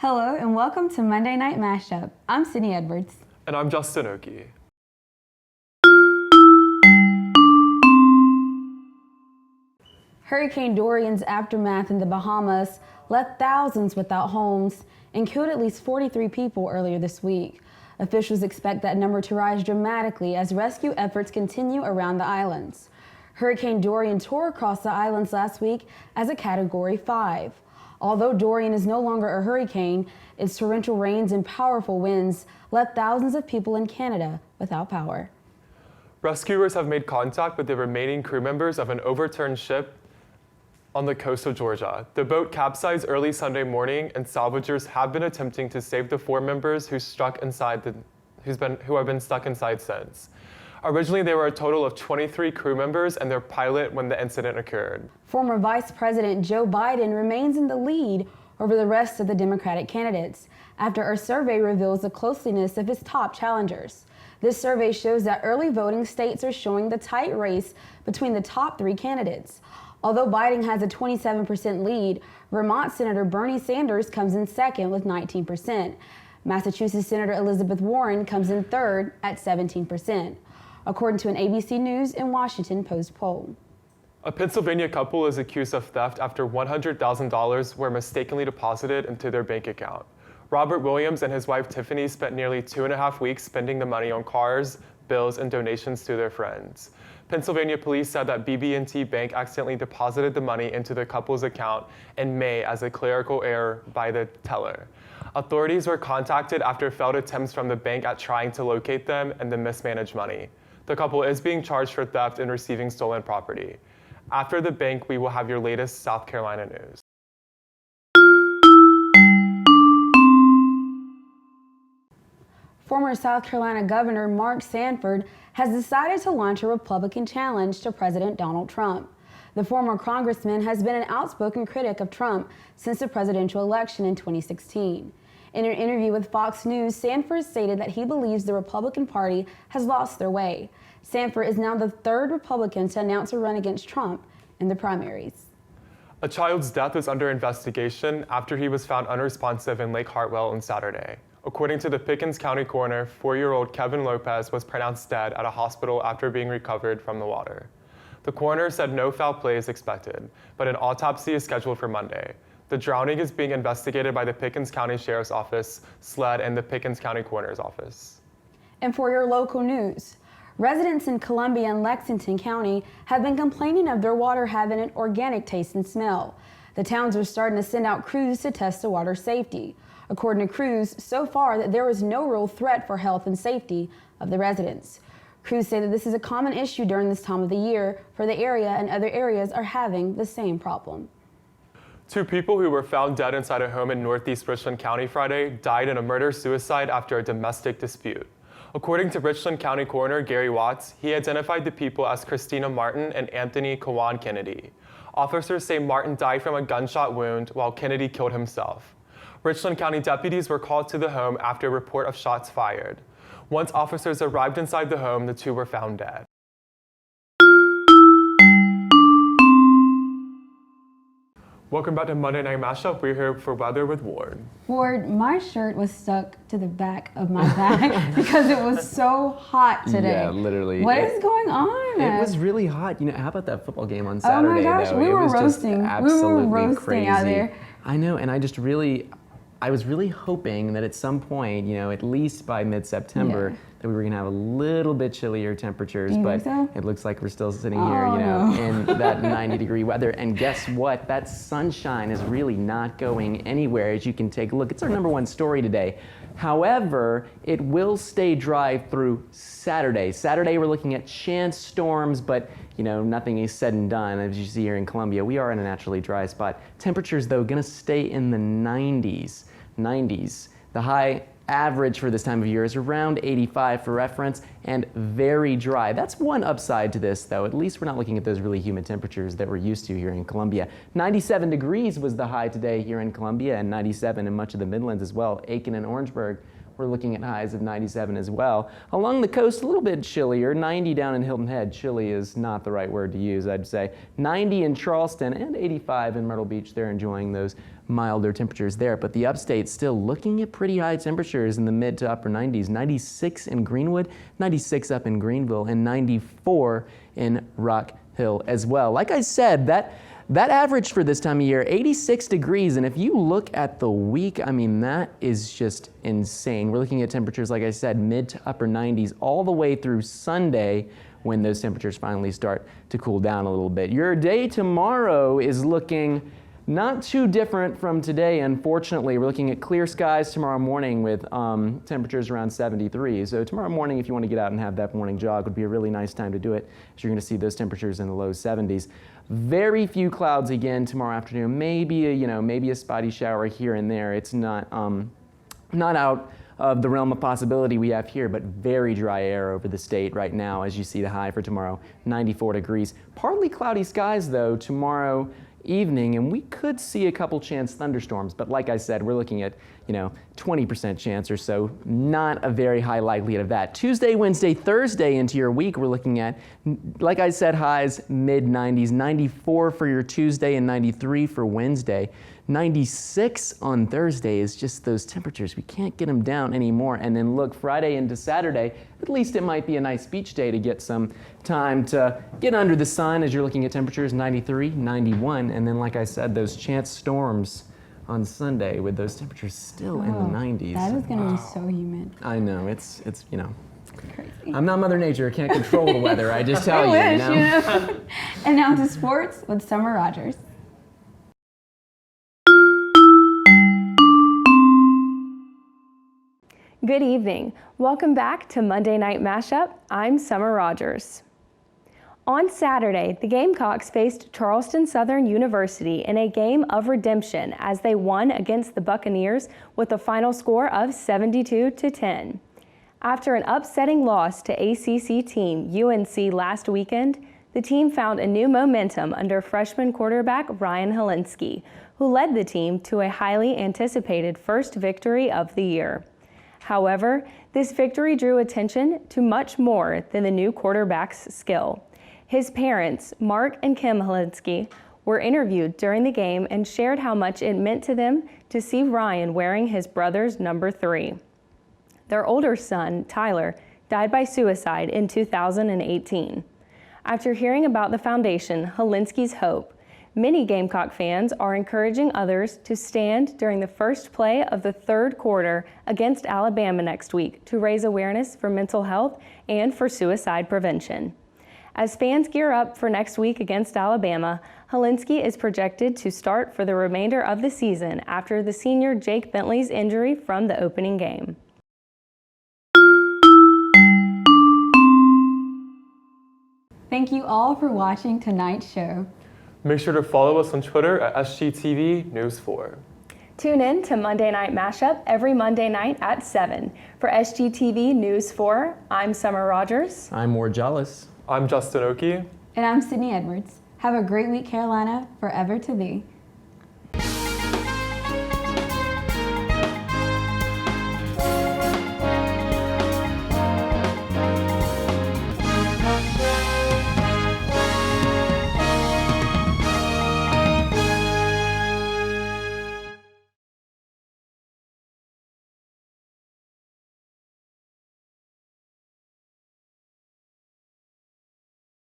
Hello and welcome to Monday Night Mashup. I'm Sydney Edwards. And I'm Justin Oki. Hurricane Dorian's aftermath in the Bahamas left thousands without homes and killed at least 43 people earlier this week. Officials expect that number to rise dramatically as rescue efforts continue around the islands. Hurricane Dorian tore across the islands last week as a Category 5. Although Dorian is no longer a hurricane, its torrential rains and powerful winds left thousands of people in Canada without power. Rescuers have made contact with the remaining crew members of an overturned ship on the coast of Georgia. The boat capsized early Sunday morning, and salvagers have been attempting to save the 4 members who have been stuck inside since. Originally, there were a total of 23 crew members and their pilot when the incident occurred. Former Vice President Joe Biden remains in the lead over the rest of the Democratic candidates after a survey reveals the closeness of his top challengers. This survey shows that early voting states are showing the tight race between the top 3 candidates. Although Biden has a 27% lead, Vermont Senator Bernie Sanders comes in second with 19%. Massachusetts Senator Elizabeth Warren comes in third at 17%, according to an ABC News and Washington Post poll. A Pennsylvania couple is accused of theft after $100,000 were mistakenly deposited into their bank account. Robert Williams and his wife Tiffany spent nearly 2.5 weeks spending the money on cars, bills, and donations to their friends. Pennsylvania police said that BB&T Bank accidentally deposited the money into the couple's account in May as a clerical error by the teller. Authorities were contacted after failed attempts from the bank at trying to locate them and the mismanaged money. The couple is being charged for theft and receiving stolen property. After the bank, we will have your latest South Carolina news. Former South Carolina Governor Mark Sanford has decided to launch a Republican challenge to President Donald Trump. The former congressman has been an outspoken critic of Trump since the presidential election in 2016. In an interview with Fox News, Sanford stated that he believes the Republican Party has lost their way. Sanford is now the 3rd Republican to announce a run against Trump in the primaries. A child's death is under investigation after he was found unresponsive in Lake Hartwell on Saturday. According to the Pickens County coroner, 4-year-old Kevin Lopez was pronounced dead at a hospital after being recovered from the water. The coroner said no foul play is expected, but an autopsy is scheduled for Monday. The drowning is being investigated by the Pickens County Sheriff's Office, SLED, and the Pickens County Coroner's Office. And for your local news, residents in Columbia and Lexington County have been complaining of their water having an organic taste and smell. The towns are starting to send out crews to test the water safety. According to crews, so far that there is no real threat for health and safety of the residents. Crews say that this is a common issue during this time of the year for the area, and other areas are having the same problem. 2 people who were found dead inside a home in northeast Richland County Friday died in a murder-suicide after a domestic dispute. According to Richland County Coroner Gary Watts, he identified the people as Christina Martin and Anthony Kawan Kennedy. Officers say Martin died from a gunshot wound while Kennedy killed himself. Richland County deputies were called to the home after a report of shots fired. Once officers arrived inside the home, the 2 were found dead. Welcome back to Monday Night Mashup. We're here for weather with Ward. Ward, my shirt was stuck to the back of my back because it was so hot today. Yeah, literally. What is going on? It was really hot. You know, how about that football game on Saturday? Oh my gosh, though? we were roasting. We were roasting crazy out there. I know, and I was really hoping that at some point, you know, at least by mid-September, that we were gonna have a little bit chillier temperatures, but so? It looks like we're still sitting here, you know, in that 90-degree weather. And guess what? That sunshine is really not going anywhere, as you can take a look. It's our #1 story today. However, it will stay dry through Saturday. Saturday, we're looking at chance storms, but you know, nothing is said and done. As you see here in Columbia, we are in a naturally dry spot. Temperatures, though, gonna stay in the 90s. The high average for this time of year is around 85 for reference, and very dry. That's one upside to this, though. At least we're not looking at those really humid temperatures that we're used to here in Columbia. 97 degrees was the high today here in Columbia, and 97 in much of the Midlands as well. Aiken and Orangeburg we're looking at highs of 97 as well. Along the coast, a little bit chillier, 90 down in Hilton Head. Chilly is not the right word to use, I'd say. 90 in Charleston and 85 in Myrtle Beach. They're enjoying those milder temperatures there, but the upstate still looking at pretty high temperatures in the mid to upper 90s. 96 in Greenwood, 96 up in Greenville, and 94 in Rock Hill as well. Like I said, that average for this time of year, 86 degrees, and if you look at the week, I mean, that is just insane. We're looking at temperatures, like I said, mid to upper 90s all the way through Sunday, when those temperatures finally start to cool down a little bit. Your day tomorrow is looking not too different from today, unfortunately. We're looking at clear skies tomorrow morning with temperatures around 73. So tomorrow morning, if you want to get out and have that morning jog, would be a really nice time to do it, as you're going to see those temperatures in the low 70s. Very few clouds again tomorrow afternoon. Maybe a spotty shower here and there. It's not out of the realm of possibility we have here, but very dry air over the state right now, as you see the high for tomorrow, 94 degrees. Partly cloudy skies, though, tomorrow evening, and we could see a couple chance thunderstorms, but like I said, we're looking at 20% chance or so, not a very high likelihood of that. Tuesday, Wednesday, Thursday into your week, we're looking at, like I said, highs mid 90s, 94 for your Tuesday and 93 for Wednesday. 96 on Thursday is just those temperatures. We can't get them down anymore. And then look, Friday into Saturday, at least it might be a nice beach day to get some time to get under the sun as you're looking at temperatures 93, 91. And then, like I said, those chance storms on Sunday with those temperatures still in the 90s. That is going to be so humid. I know, it's Crazy. I'm not Mother Nature, I can't control the weather, I just tell you. And now to sports with Summer Rogers. Good evening. Welcome back to Monday Night Mashup. I'm Summer Rogers. On Saturday, the Gamecocks faced Charleston Southern University in a game of redemption as they won against the Buccaneers with a final score of 72-10. After an upsetting loss to ACC team UNC last weekend, the team found a new momentum under freshman quarterback Ryan Helinski, who led the team to a highly anticipated first victory of the year. However, this victory drew attention to much more than the new quarterback's skill. His parents, Mark and Kim Helinski, were interviewed during the game and shared how much it meant to them to see Ryan wearing his brother's number 3. Their older son, Tyler, died by suicide in 2018. After hearing about the foundation, Helinski's Hope, many Gamecock fans are encouraging others to stand during the first play of the third quarter against Alabama next week to raise awareness for mental health and for suicide prevention. As fans gear up for next week against Alabama, Helinski is projected to start for the remainder of the season after the senior Jake Bentley's injury from the opening game. Thank you all for watching tonight's show. Make sure to follow us on Twitter at SGTV News 4. Tune in to Monday Night Mashup every Monday night at 7. For SGTV News 4, I'm Summer Rogers. I'm Ward Jollis. I'm Justin Oki. And I'm Sydney Edwards. Have a great week, Carolina. Forever to thee.